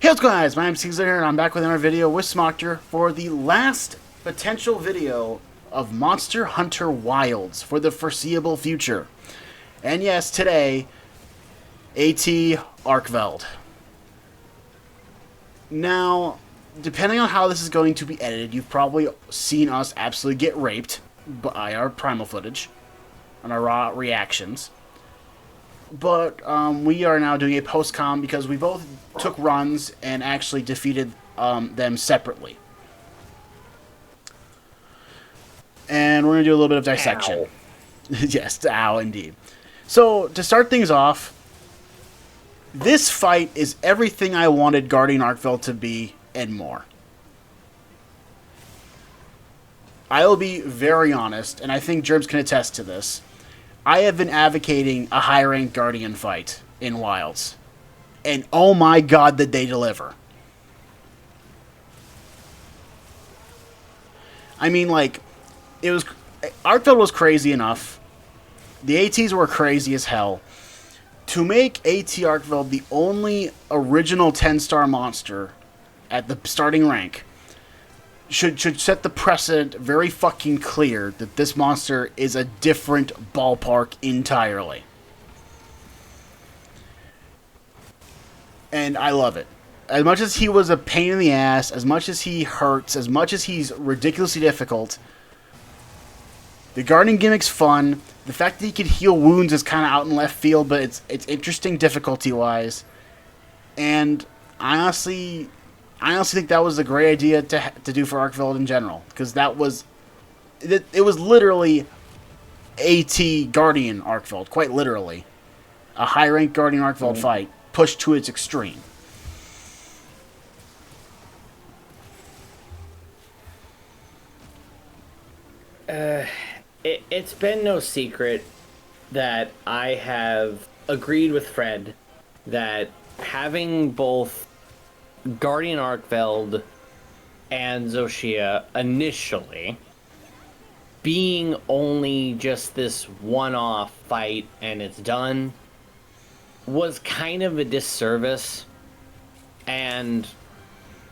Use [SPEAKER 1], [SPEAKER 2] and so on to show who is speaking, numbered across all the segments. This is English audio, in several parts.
[SPEAKER 1] Hey, what's going on, guys? My name's T-Gigazilla here, and I'm back with another video with Smocter for the last potential video of Monster Hunter Wilds for the foreseeable future. And yes, today, AT Arkveld. Now, depending on how this is going to be edited, you've probably seen us absolutely get raped by our primal footage and our raw reactions. But we are now doing a post-com because we both took runs and actually defeated them separately. And we're going to do a little bit of dissection.
[SPEAKER 2] Ow.
[SPEAKER 1] Yes, ow, indeed. So, to start things off, this fight is everything I wanted Guardian Arkveld to be and more. I will be very honest, and I think Gerbs can attest to this. I have been advocating a high-ranked Guardian fight in Wilds. And oh my god, did they deliver. I mean, like, it was... Arkveld was crazy enough. The ATs were crazy as hell. To make AT Arkveld the only original 10-star monster at the starting rank should set the precedent very fucking clear that this monster is a different ballpark entirely. And I love it. As much as he was a pain in the ass, as much as he hurts, as much as he's ridiculously difficult, the Guardian gimmick's fun. The fact that he can heal wounds is kind of out in left field, but it's interesting difficulty-wise. And I honestly think that was a great idea to do for Arkveld in general, because that was it was literally AT Guardian Arkveld, quite literally, a high-ranked Guardian Arkveld fight pushed to its extreme.
[SPEAKER 2] It's been no secret that I have agreed with Fred that having both Guardian Arkveld and Zoshia initially being only just this one-off fight and it's done was kind of a disservice, and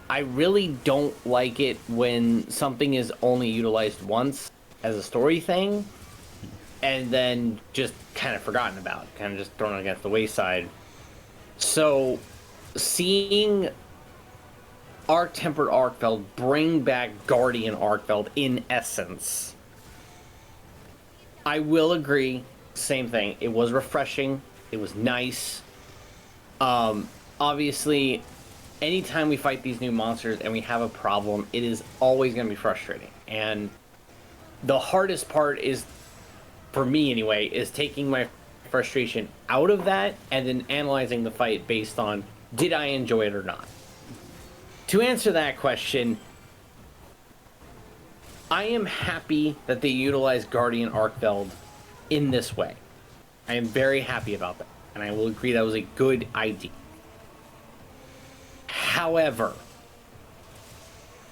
[SPEAKER 2] I really don't like it when something is only utilized once as a story thing and then just kind of forgotten about, kind of just thrown against the wayside. So seeing Arc-Tempered Arkveld bring back Guardian Arkveld in essence, I will agree, same thing. It was refreshing. It was nice. Obviously, anytime we fight these new monsters and we have a problem, it is always going to be frustrating. And the hardest part is, for me anyway, is taking my frustration out of that and then analyzing the fight based on, did I enjoy it or not? To answer that question, I am happy that they utilized Guardian Arkveld in this way. I am very happy about that, and I will agree that was a good idea. However,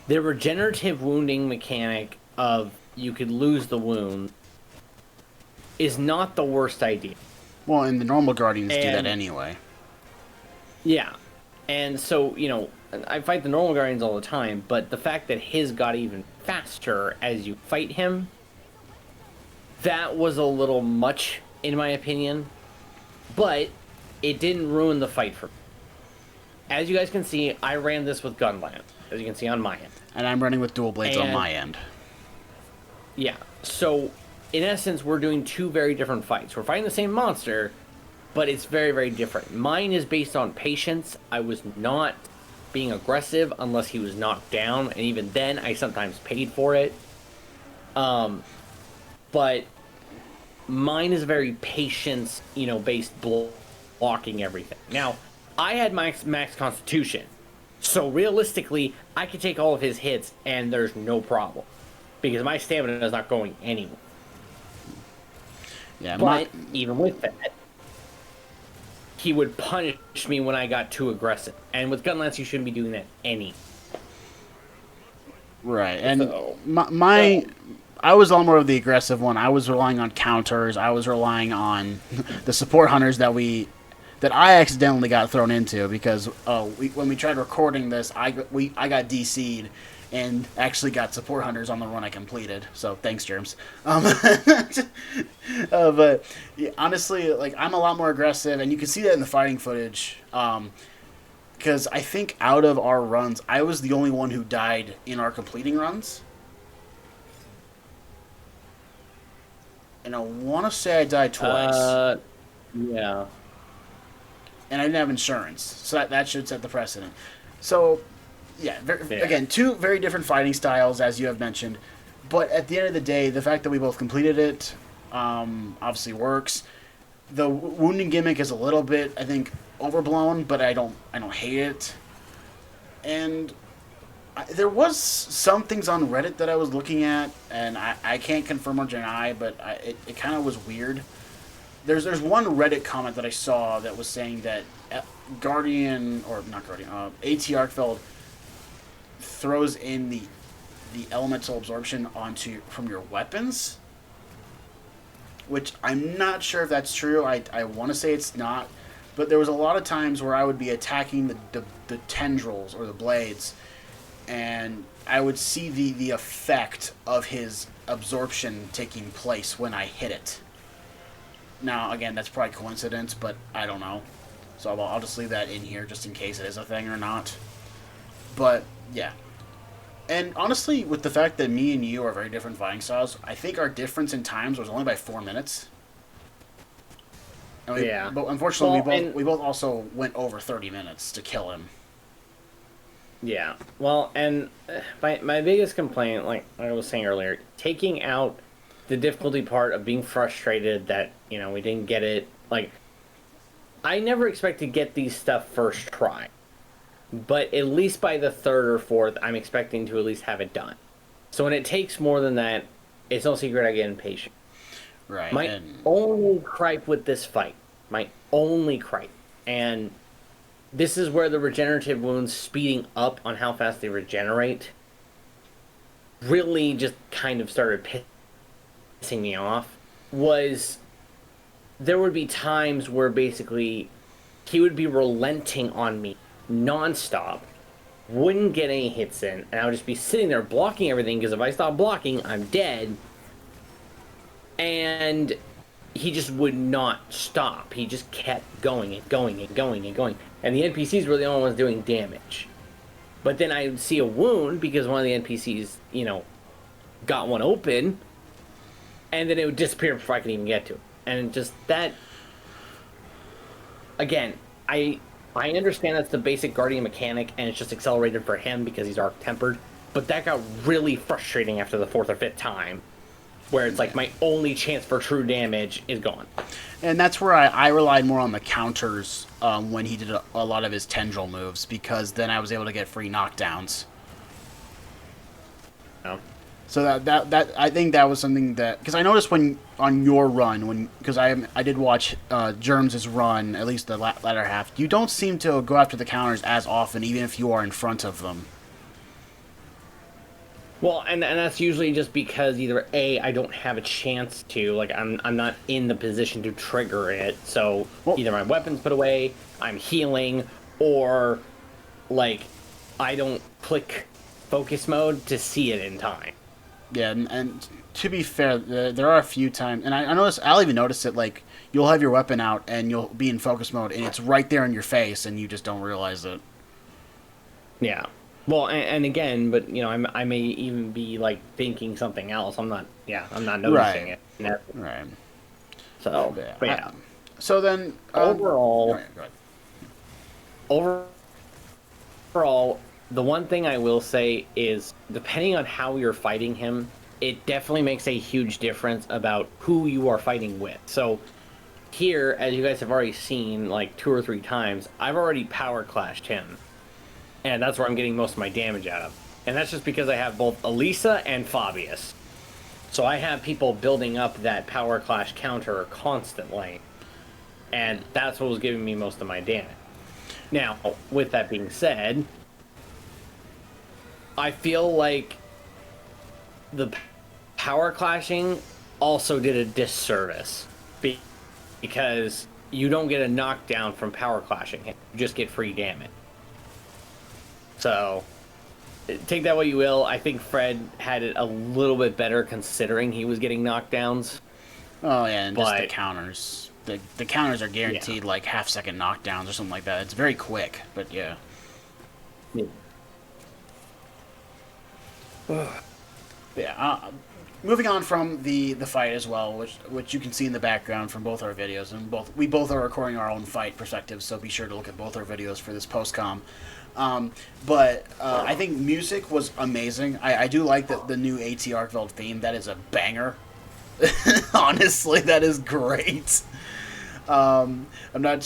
[SPEAKER 2] the regenerative wounding mechanic of you could lose the wound is not the worst idea.
[SPEAKER 1] Well, and the normal Guardians do that anyway.
[SPEAKER 2] Yeah, and so, you know, I fight the normal Guardians all the time, but the fact that his got even faster as you fight him, that was a little much, in my opinion. But it didn't ruin the fight for me. As you guys can see, I ran this with Gunland, as you can see on my end.
[SPEAKER 1] And I'm running with dual blades on my end.
[SPEAKER 2] Yeah, so in essence, we're doing two very different fights. We're fighting the same monster, but it's very, very different. Mine is based on patience. I was not being aggressive unless he was knocked down, and even then I sometimes paid for it. But mine is very patience, you know, based blocking everything. Now, I had max constitution, so realistically I could take all of his hits and there's no problem because my stamina is not going anywhere. Yeah, but even with that, he would punish me when I got too aggressive. And with Gunlance, you shouldn't be doing that any.
[SPEAKER 1] Right, and so, I was a lot more of the aggressive one. I was relying on counters. I was relying on the support hunters that we that I accidentally got thrown into because when we tried recording this, I got DC'd and actually got support hunters on the run I completed. So thanks, Germs. But yeah, honestly, like I'm a lot more aggressive, and you can see that in the fighting footage. Because I think out of our runs, I was the only one who died in our completing runs. And I want to say I died twice.
[SPEAKER 2] Yeah.
[SPEAKER 1] And I didn't have insurance, so that should set the precedent. So, yeah, again, two very different fighting styles, as you have mentioned. But at the end of the day, the fact that we both completed it obviously works. The wounding gimmick is a little bit, I think, overblown, but I don't hate it. And there was some things on Reddit that I was looking at, and I can't confirm or deny, but it kind of was weird. There's one Reddit comment that I saw that was saying that Guardian, or not Guardian, AT Arkfeld throws in the elemental absorption from your weapons, which I'm not sure if that's true. I want to say it's not, but there was a lot of times where I would be attacking the tendrils or the blades, and I would see the effect of his absorption taking place when I hit it. Now, again, that's probably coincidence, but I don't know. So I'll just leave that in here just in case it is a thing or not. But, yeah. And honestly, with the fact that me and you are very different fighting styles, I think our difference in times was only by 4 minutes.
[SPEAKER 2] Yeah.
[SPEAKER 1] But unfortunately, we both also went over 30 minutes to kill him.
[SPEAKER 2] Yeah. Well, and my biggest complaint, like I was saying earlier, taking out the difficulty part of being frustrated that, we didn't get it. Like, I never expect to get these stuff first try. But at least by the third or fourth, I'm expecting to at least have it done. So when it takes more than that, it's no secret I get impatient.
[SPEAKER 1] Right.
[SPEAKER 2] My only gripe with this fight, and this is where the regenerative wounds speeding up on how fast they regenerate really just kind of started pissing me off, was there would be times where basically he would be relenting on me nonstop, wouldn't get any hits in, and I would just be sitting there blocking everything, because if I stop blocking, I'm dead. And he just would not stop. He just kept going and going and going and going. And the NPCs were the only ones doing damage. But then I would see a wound because one of the NPCs, got one open, and then it would disappear before I could even get to it. And just that, again, I understand that's the basic Guardian mechanic, and it's just accelerated for him because he's arc-tempered, but that got really frustrating after the 4th or 5th time, where it's like my only chance for true damage is gone.
[SPEAKER 1] And that's where I relied more on the counters when he did a lot of his tendril moves, because then I was able to get free knockdowns.
[SPEAKER 2] Oh.
[SPEAKER 1] So that I think that was something that, because I noticed when on your run, because I did watch Germs' run, at least the latter half, you don't seem to go after the counters as often, even if you are in front of them.
[SPEAKER 2] Well, and that's usually just because either A, I don't have a chance to, like I'm not in the position to trigger it, so either my weapon's put away, I'm healing, or like I don't click focus mode to see it in time.
[SPEAKER 1] Yeah, and to be fair, there are a few times, and I notice, I'll even notice it, like, you'll have your weapon out, and you'll be in focus mode, and it's right there in your face, and you just don't realize it.
[SPEAKER 2] Yeah. Well, and again, but, I may even be, like, thinking something else. I'm not noticing it.
[SPEAKER 1] Right.
[SPEAKER 2] So, but yeah.
[SPEAKER 1] So then...
[SPEAKER 2] overall,
[SPEAKER 1] go ahead.
[SPEAKER 2] overall, the one thing I will say is, depending on how you're fighting him, it definitely makes a huge difference about who you are fighting with. So here, as you guys have already seen like 2 or 3 times, I've already power clashed him. And that's where I'm getting most of my damage out of. And that's just because I have both Elisa and Fabius. So I have people building up that power clash counter constantly. And that's what was giving me most of my damage. Now, with that being said, I feel like the power clashing also did a disservice because you don't get a knockdown from power clashing him. You just get free damage. So, take that what you will. I think Fred had it a little bit better considering he was getting knockdowns.
[SPEAKER 1] Oh, yeah, and just the counters. The counters are guaranteed, like, half-second knockdowns or something like that. It's very quick, but yeah. Yeah, moving on from the fight as well, which you can see in the background from both our videos, and we both are recording our own fight perspectives, so be sure to look at both our videos for this post-com. But I think music was amazing. I do like the new AT Arkveld theme. That is a banger. Honestly, that is great. I'm not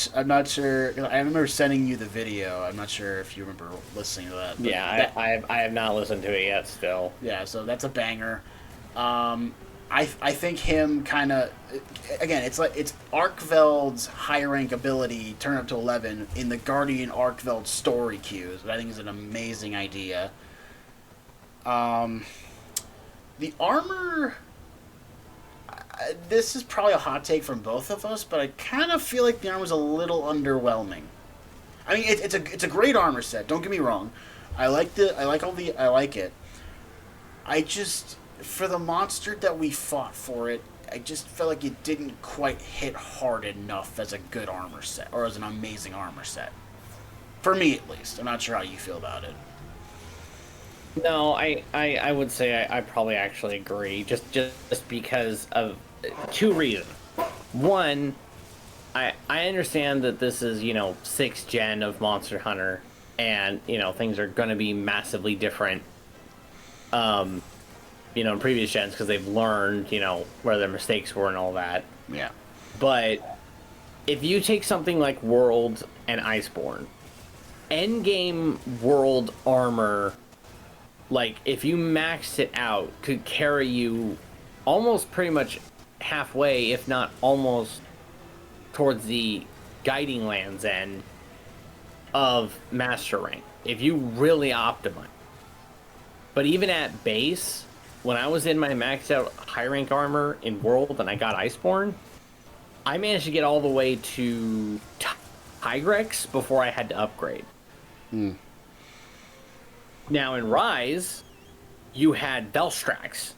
[SPEAKER 1] sure. I remember sending you the video. I'm not sure if you remember listening to that.
[SPEAKER 2] Yeah, I have not listened to it yet. Still.
[SPEAKER 1] Yeah, so that's a banger. I think him kind of, again, it's Arkveld's high rank ability turned up to 11 in the Guardian Arkveld story cues, which I think is an amazing idea. The armor. This is probably a hot take from both of us, but I kind of feel like the armor's a little underwhelming. I mean, it's a great armor set. Don't get me wrong. I like it. I just, for the monster that we fought for it, I just felt like it didn't quite hit hard enough as a good armor set, or as an amazing armor set. For me, at least. I'm not sure how you feel about it.
[SPEAKER 2] No, I would say I probably actually agree, just because of two reasons. One, I understand that this is, 6th gen of Monster Hunter, and, things are going to be massively different, in previous gens, because they've learned, where their mistakes were and all that.
[SPEAKER 1] Yeah.
[SPEAKER 2] But if you take something like World and Iceborne, endgame World armor, like, if you maxed it out, could carry you almost pretty much halfway, if not almost towards the Guiding Lands end of Master Rank, if you really optimize. But even at base, when I was in my maxed out high rank armor in World and I got Iceborne, I managed to get all the way to Tigrex before I had to upgrade. Now in Rise, you had Velstrax.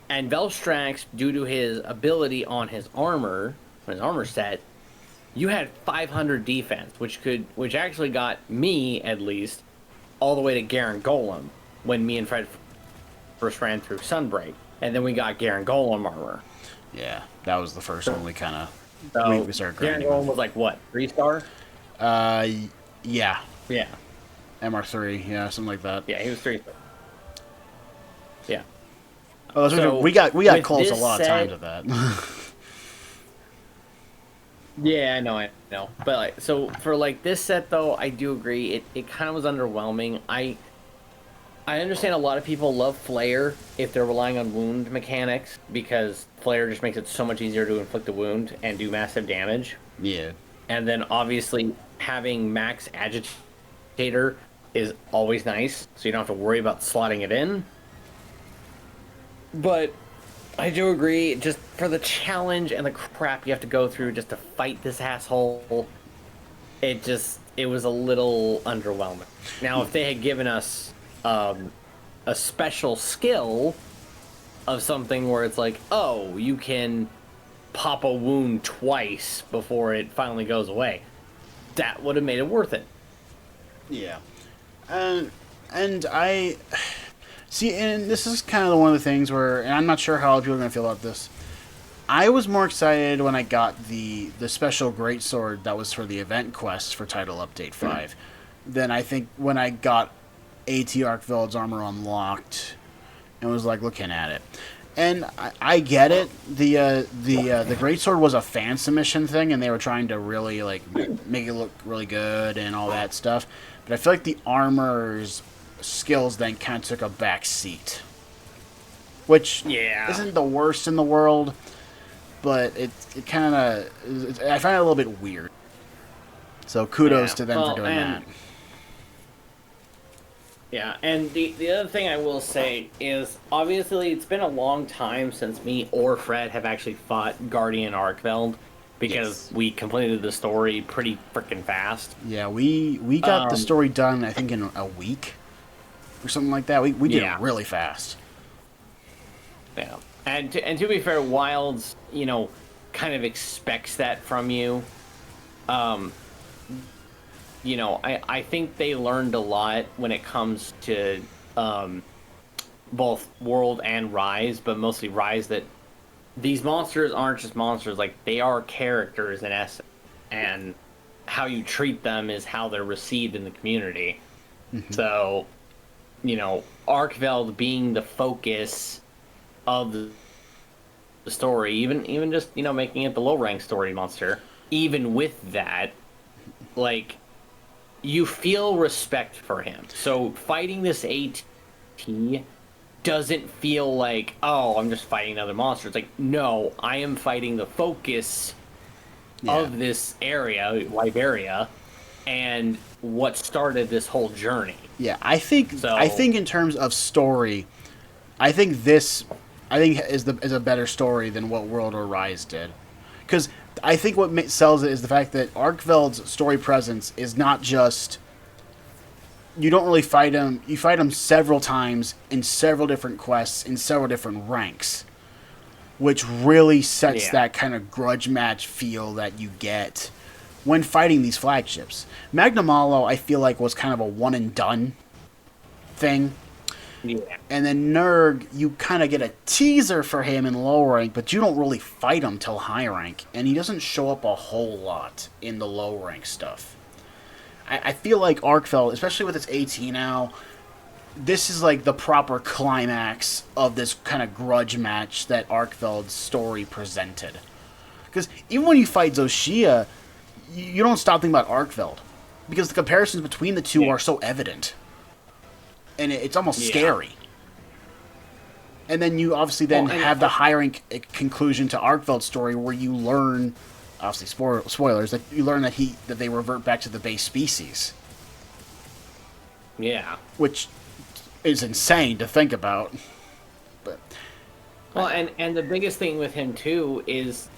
[SPEAKER 2] And Velstrax, due to his ability on his armor set, you had 500 defense, which actually got me, at least, all the way to Garen Golem when me and Fred first ran through Sunbreak. And then we got Garen Golem armor.
[SPEAKER 1] Yeah, that was the first one we kind of we started
[SPEAKER 2] grinding. Garen Golem was like, what, 3-star?
[SPEAKER 1] Yeah.
[SPEAKER 2] Yeah.
[SPEAKER 1] MR3, yeah, something like that.
[SPEAKER 2] Yeah, he was 3-star. Yeah.
[SPEAKER 1] Oh, so we got close a lot of times with that.
[SPEAKER 2] Yeah, I know. But so for this set though, I do agree. It kind of was underwhelming. I understand a lot of people love Flare if they're relying on wound mechanics, because Flare just makes it so much easier to inflict a wound and do massive damage.
[SPEAKER 1] Yeah.
[SPEAKER 2] And then obviously having max agitator is always nice, so you don't have to worry about slotting it in. But I do agree, just for the challenge and the crap you have to go through just to fight this asshole, it was a little underwhelming. Now, if they had given us a special skill of something where it's like, oh, you can pop a wound twice before it finally goes away, that would have made it worth it.
[SPEAKER 1] Yeah. And I... See, and this is kind of one of the things where, and I'm not sure how people are going to feel about this. I was more excited when I got the special greatsword that was for the event quest for Title Update 5 than I think when I got AT Arkveld's armor unlocked and was looking at it. And I get it. The greatsword was a fan submission thing, and they were trying to really make it look really good and all that stuff. But I feel like the armor's skills then kind of took a back seat, which isn't the worst in the world, but it kind of, I find it a little bit weird. So kudos to them for doing that.
[SPEAKER 2] Yeah, and the other thing I will say is, obviously it's been a long time since me or Fred have actually fought Guardian Arkveld, because
[SPEAKER 1] Yes.
[SPEAKER 2] we completed the story pretty freaking fast.
[SPEAKER 1] Yeah, we got the story done, I think, in a week or something like that. We did it
[SPEAKER 2] Yeah.
[SPEAKER 1] really fast.
[SPEAKER 2] Yeah. And to be fair, Wilds, kind of expects that from you. Um, I think they learned a lot when it comes to both World and Rise, but mostly Rise, that these monsters aren't just monsters, like they are characters in essence. And how you treat them is how they're received in the community. So, Arkveld being the focus of the story, even just making it the low rank story monster. Even with that, like you feel respect for him. So fighting this AT doesn't feel like, oh, I'm just fighting another monster. It's like, no, I am fighting the focus of this area, Liberia, and what started this whole journey.
[SPEAKER 1] Yeah, I think in terms of story, I think is a better story than what World or Rise did, because I think what sells it is the fact that Arkveld's story presence is not just, you don't really fight him. You fight him several times in several different quests in several different ranks, which really sets that kind of grudge match feel that you get when fighting these flagships. Magnum Malo, I feel like, was kind of a one and done thing.
[SPEAKER 2] Yeah.
[SPEAKER 1] And then Nurg, you kind of get a teaser for him in low rank, but you don't really fight him till high rank, and he doesn't show up a whole lot in the low rank stuff. I feel like Arkveld, especially with its AT now, this is like the proper climax of this kind of grudge match that Arkveld's story presented. Because even when you fight Zoshia, you don't stop thinking about Arkveld, because the comparisons between the two are so evident. And it's almost scary. And then you obviously then have the high rank conclusion to Arkveld's story, where you learn, obviously spoilers, that you learn that they revert back to the base species.
[SPEAKER 2] Yeah.
[SPEAKER 1] Which is insane to think about. But
[SPEAKER 2] well, and the biggest thing with him too is,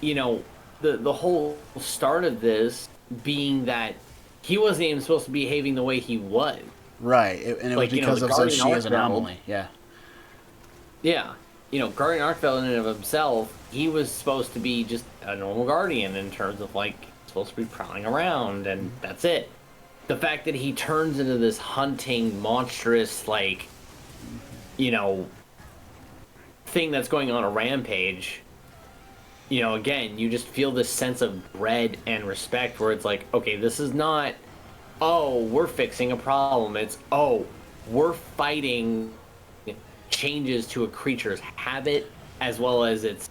[SPEAKER 2] the whole start of this being that he wasn't even supposed to be behaving the way he was.
[SPEAKER 1] Right, and it was because of Zoshia's anomaly. Yeah.
[SPEAKER 2] Yeah. Guardian Arkveld in and of himself, he was supposed to be just a normal Guardian in terms of, like, supposed to be prowling around, and that's it. The fact that he turns into this hunting, monstrous, like, thing that's going on a rampage, again, you just feel this sense of dread and respect where it's like, okay, this is not, oh, we're fixing a problem. It's, oh, we're fighting changes to a creature's habit as well as its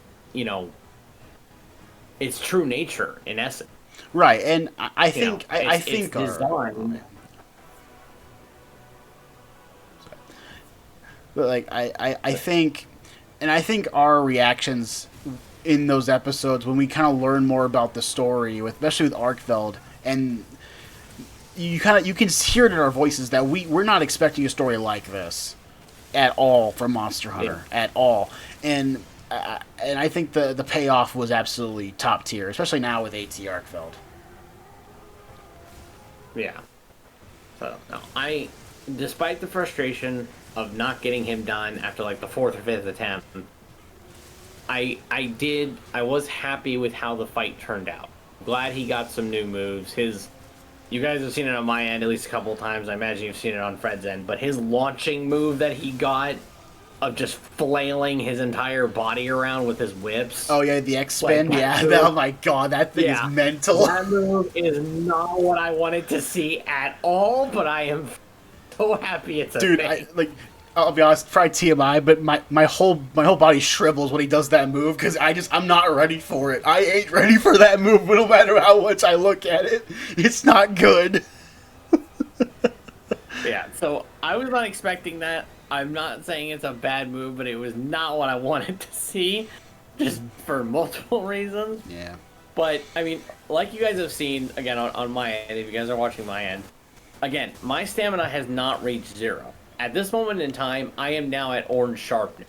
[SPEAKER 2] true nature in essence.
[SPEAKER 1] Right, and I think
[SPEAKER 2] it's design.
[SPEAKER 1] But like I think, and I think our reactions in those episodes when we kind of learn more about the story, especially with Arkveld, and you can hear it in our voices that we're not expecting a story like this at all from Monster Hunter at all, and I think the payoff was absolutely top tier, especially now with AT Arkveld.
[SPEAKER 2] Yeah. So no, despite the frustration of not getting him done after like the 4th or 5th attempt, I was happy with how the fight turned out. Glad he got some new moves. You guys have seen it on my end at least a couple of times. I imagine you've seen it on Fred's end. But his launching move that he got of just flailing his entire body around with his whips.
[SPEAKER 1] Oh yeah, the X spin. Like, yeah. Oh my god, that thing is mental.
[SPEAKER 2] That move is not what I wanted to see at all. But I am so happy it's a thing.
[SPEAKER 1] I'll be honest, probably TMI, but my whole body shrivels when he does that move because I'm not ready for it. I ain't ready for that move, no matter how much I look at it. It's not good.
[SPEAKER 2] Yeah, so I was not expecting that. I'm not saying it's a bad move, but it was not what I wanted to see, just for multiple reasons.
[SPEAKER 1] Yeah.
[SPEAKER 2] But, I mean, like you guys have seen, again, on my end, if you guys are watching my end, again, my stamina has not reached 0. At this moment in time, I am now at orange sharpness.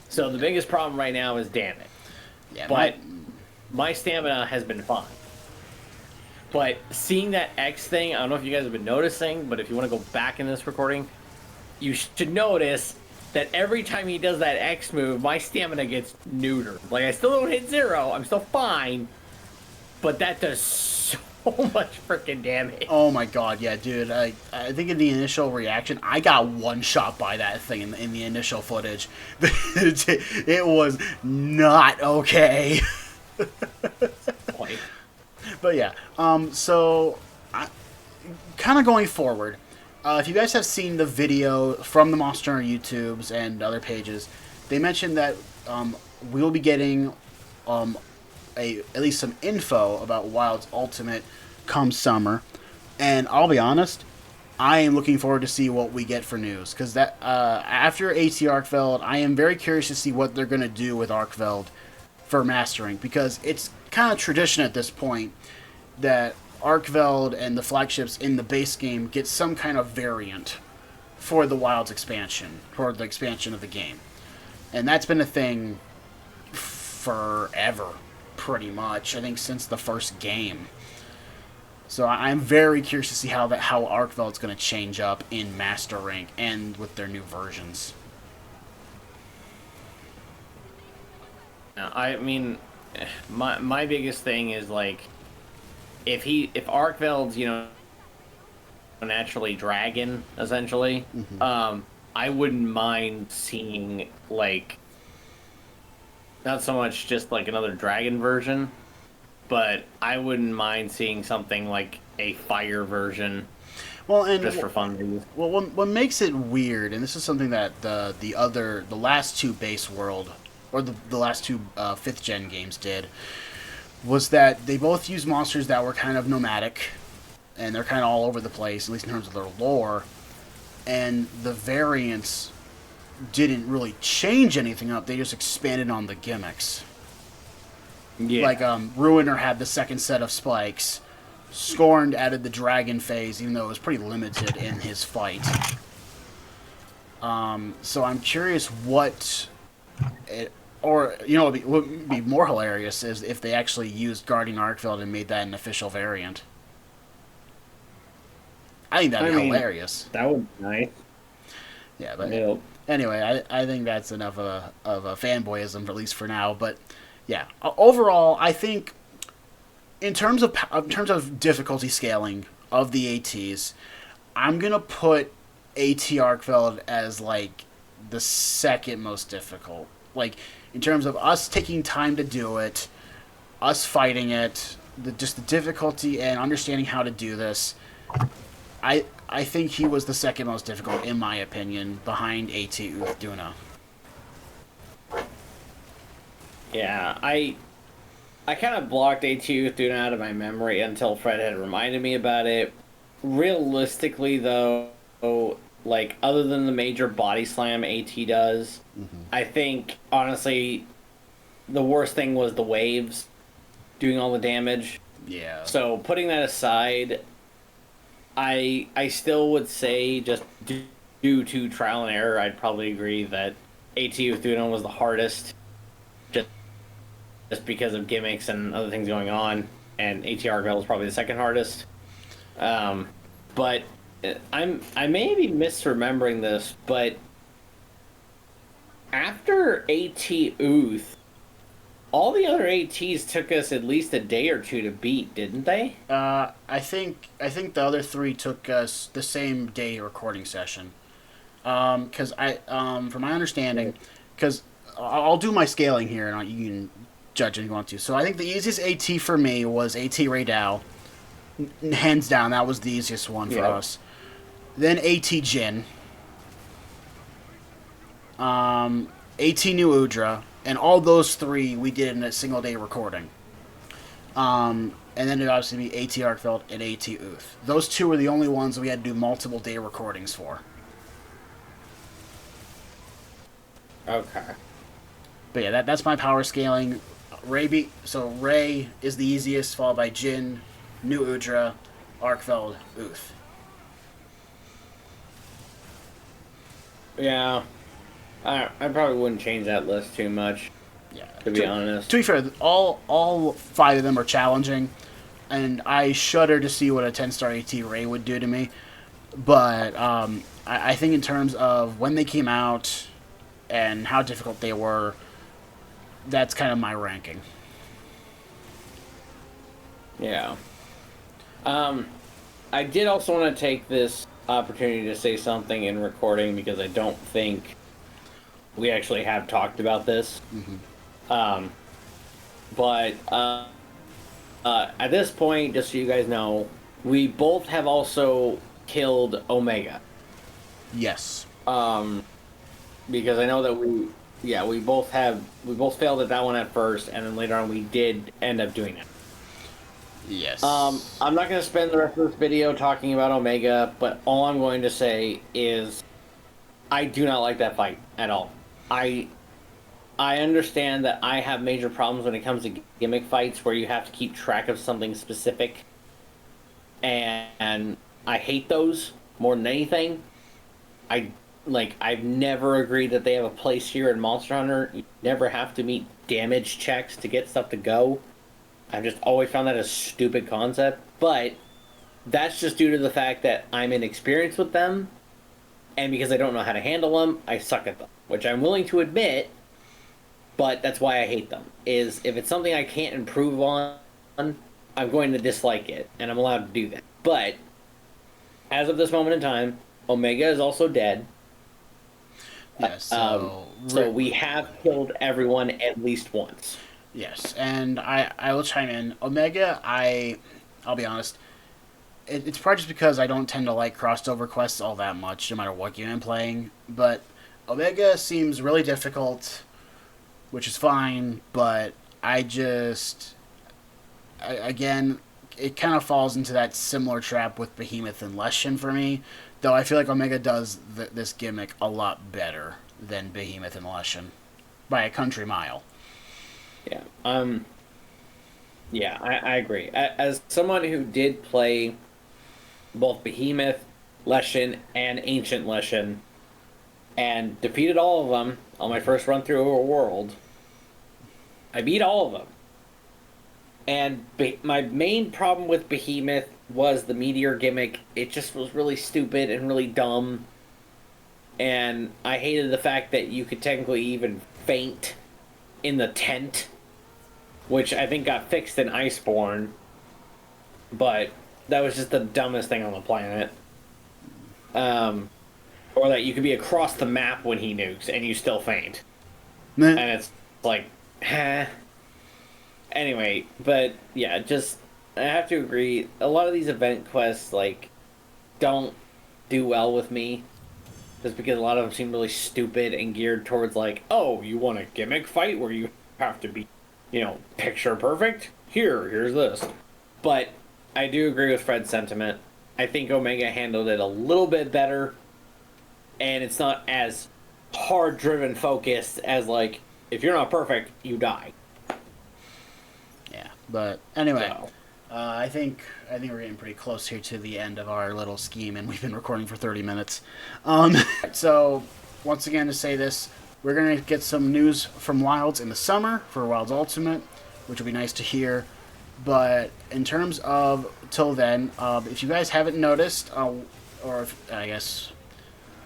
[SPEAKER 2] So the biggest problem right now is damage.
[SPEAKER 1] Yeah,
[SPEAKER 2] but my stamina has been fine. But seeing that X thing, I don't know if you guys have been noticing, but if you want to go back in this recording, you should notice that every time he does that X move, my stamina gets neutered. Like, I still don't hit 0, I'm still fine, but that does so much freaking damage.
[SPEAKER 1] Oh my god, yeah, dude. I think in the initial reaction, I got one shot by that thing in the initial footage. It was not okay. But yeah, so kind of going forward, if you guys have seen the video from the Monster Hunter YouTubes and other pages, they mentioned that we will be getting at least some info about Wild's Ultimate come summer, and I'll be honest, I am looking forward to see what we get for news, because that after AT Arkveld, I am very curious to see what they're going to do with Arkveld for mastering, because it's kind of tradition at this point that Arkveld and the flagships in the base game get some kind of variant for the Wild's expansion, for the expansion of the game. And that's been a thing forever, pretty much. I think since the first game. So I'm very curious to see how Arkveld's going to change up in Master Rank and with their new versions.
[SPEAKER 2] I mean, my biggest thing is, like, if Arkveld's, you know, naturally dragon, essentially, I wouldn't mind seeing, like, not so much just like another dragon version, but I wouldn't mind seeing something like a fire version.
[SPEAKER 1] Well, and
[SPEAKER 2] just for fun.
[SPEAKER 1] Well, what makes it weird, and this is something that the last two base world, or the last two 5th gen games did, was that they both used monsters that were kind of nomadic, and they're kind of all over the place, at least in terms of their lore, and the variants didn't really change anything up, they just expanded on the gimmicks.
[SPEAKER 2] Yeah.
[SPEAKER 1] Like, Ruiner had the second set of spikes, Scorned added the dragon phase, even though it was pretty limited in his fight. So I'm curious what... Or, you know, what would be more hilarious is if they actually used Guardian Arkveld and made that an official variant. I think that'd be hilarious.
[SPEAKER 2] That would be nice.
[SPEAKER 1] Yeah, but anyway, I think that's enough of a fanboyism, at least for now. But yeah, overall, I think in terms of difficulty scaling of the ATs, I'm gonna put AT Arkveld as like the second most difficult. Like, in terms of us taking time to do it, us fighting it, just the difficulty and understanding how to do this, I think he was the second most difficult, in my opinion, behind AT Uthaduna.
[SPEAKER 2] Yeah, I kind of blocked AT Uthaduna out of my memory until Fred had reminded me about it. Realistically, though, like, other than the major body slam AT does, I think, honestly, the worst thing was the waves doing all the damage.
[SPEAKER 1] Yeah.
[SPEAKER 2] So, putting that aside, I still would say, just due to trial and error, I'd probably agree that AT Uthaduna was the hardest, just because of gimmicks and other things going on, and AT Arkveld was probably the second hardest. But I may be misremembering this, but after AT Uth, all the other ATs took us at least a day or two to beat, didn't they?
[SPEAKER 1] I think the other three took us the same day recording session. Because from my understanding, because I'll do my scaling here, and you can judge if you want to. So I think the easiest AT for me was AT Raydao. Hands down, that was the easiest one for us. Then AT Jin. AT New Udra. And all those three we did in a single day recording. And then it'd obviously be AT Arkveld and AT Uth. Those two were the only ones we had to do multiple day recordings for.
[SPEAKER 2] Okay.
[SPEAKER 1] But yeah, that's my power scaling. So Ray is the easiest, followed by Jin, New Udra, Arkveld, Uth.
[SPEAKER 2] Yeah. I probably wouldn't change that list too much.
[SPEAKER 1] Yeah.
[SPEAKER 2] To be honest.
[SPEAKER 1] To be fair, all 5 of them are challenging, and I shudder to see what a 10-star AT Ray would do to me. But I think in terms of when they came out and how difficult they were, that's kind of my ranking.
[SPEAKER 2] Yeah. I did also want to take this opportunity to say something in recording because I don't think we actually have talked about this. But at this point, just so you guys know, we both have also killed Omega.
[SPEAKER 1] Yes.
[SPEAKER 2] Because I know that we both failed at that one at first, and then later on we did end up doing it.
[SPEAKER 1] Yes.
[SPEAKER 2] I'm not going to spend the rest of this video talking about Omega, but all I'm going to say is I do not like that fight at all. I understand that I have major problems when it comes to gimmick fights where you have to keep track of something specific, and I hate those more than anything. I've never agreed that they have a place here in Monster Hunter. You never have to meet damage checks to get stuff to go. I've just always found that a stupid concept, but that's just due to the fact that I'm inexperienced with them, and because I don't know how to handle them, I suck at them, which I'm willing to admit, but that's why I hate them, is if it's something I can't improve on, I'm going to dislike it, and I'm allowed to do that. But, as of this moment in time, Omega is also dead.
[SPEAKER 1] Yes.
[SPEAKER 2] So we have killed everyone at least once.
[SPEAKER 1] Yes, and I will chime in. Omega, I'll be honest, it's probably just because I don't tend to like crossover quests all that much, no matter what game I'm playing. But Omega seems really difficult, which is fine, but again, it kind of falls into that similar trap with Behemoth and Leshen for me, though I feel like Omega does this gimmick a lot better than Behemoth and Leshen, by a country mile.
[SPEAKER 2] Yeah. Yeah, I agree. As someone who did play both Behemoth, Leshen, and Ancient Leshen, and defeated all of them on my first run through a world, I beat all of them. And my main problem with Behemoth was the meteor gimmick. It just was really stupid and really dumb. And I hated the fact that you could technically even faint in the tent, which I think got fixed in Iceborne, but that was just the dumbest thing on the planet. Or that you could be across the map when he nukes and you still faint.
[SPEAKER 1] Meh.
[SPEAKER 2] And it's like, huh. Anyway, but yeah, just, I have to agree, a lot of these event quests, don't do well with me. Just because a lot of them seem really stupid and geared towards oh, you want a gimmick fight where you have to be, picture perfect? Here's this. But I do agree with Fred's sentiment. I think Omega handled it a little bit better, and it's not as hard-driven focused as, if you're not perfect, you die.
[SPEAKER 1] Yeah, but anyway,
[SPEAKER 2] So.
[SPEAKER 1] I think we're getting pretty close here to the end of our little scheme, and we've been recording for 30 minutes. So, once again, to say this, we're going to get some news from Wilds in the summer for Wilds Ultimate, which will be nice to hear. But in terms of till then, if you guys haven't noticed, if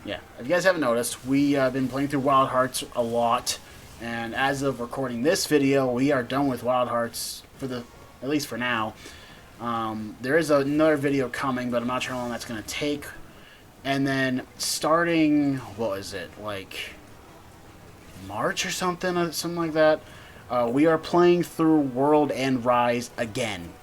[SPEAKER 1] you guys haven't noticed, we have been playing through Wild Hearts a lot, and as of recording this video, we are done with Wild Hearts at least for now. There is another video coming, but I'm not sure how long that's going to take. And then starting, what is it, March or something like that, we are playing through World and Rise again,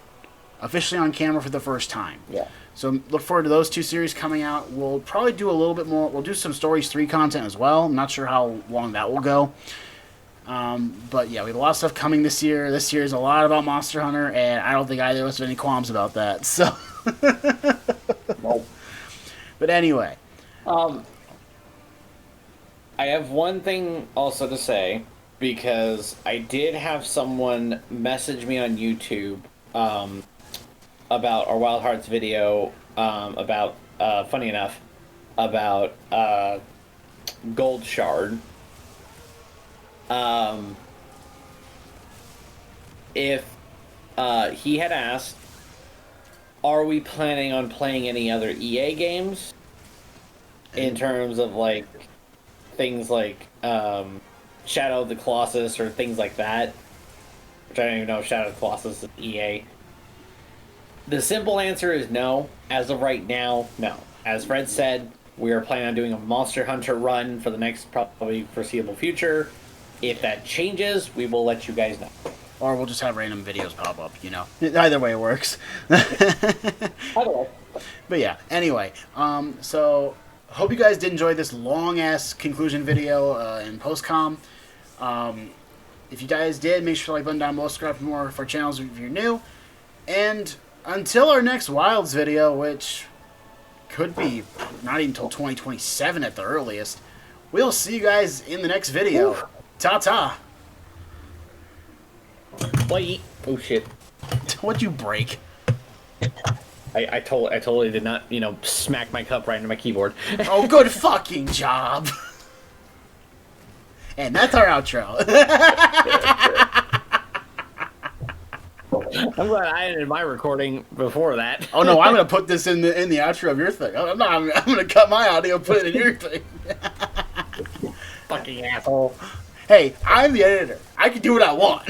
[SPEAKER 1] officially on camera for the first time.
[SPEAKER 2] Yeah.
[SPEAKER 1] So look forward to those 2 series coming out. We'll probably do a little bit more. We'll do some Stories 3 content as well. I'm not sure how long that will go. But yeah, we have a lot of stuff coming this year. This year is a lot about Monster Hunter, and I don't think either of us have any qualms about that. So,
[SPEAKER 2] Nope.
[SPEAKER 1] But anyway,
[SPEAKER 2] I have one thing also to say, because I did have someone message me on YouTube about our Wild Hearts video, funny enough, about Gold Shard. if he had asked, are we planning on playing any other EA games? In terms of, like, things like Shadow of the Colossus or things like that. Which I don't even know if Shadow of the Colossus is EA. The simple answer is no. As of right now, no. As Fred said, we are planning on doing a Monster Hunter run for the next probably foreseeable future. If that changes, we will let you guys know.
[SPEAKER 1] Or we'll just have random videos pop up, you know. Either way it works.
[SPEAKER 2] Either way.
[SPEAKER 1] But yeah, anyway, so hope you guys did enjoy this long-ass conclusion video in post-com. If you guys did, make sure to like button down below, subscribe for more of our channels if you're new. And until our next Wilds video, which could be not even until 2027 at the earliest, we'll see you guys in the next video. Ooh. Ta-ta!
[SPEAKER 2] Bye. Oh, shit.
[SPEAKER 1] What'd you break?
[SPEAKER 2] I totally did not, you know, smack my cup right into my keyboard.
[SPEAKER 1] Oh, good fucking job! And that's our outro.
[SPEAKER 2] I'm glad I ended my recording before that.
[SPEAKER 1] Oh no, I'm gonna put this in the outro of your thing. I'm gonna cut my audio, put it in your thing.
[SPEAKER 2] Fucking asshole.
[SPEAKER 1] Hey, I'm the editor. I can do what I want.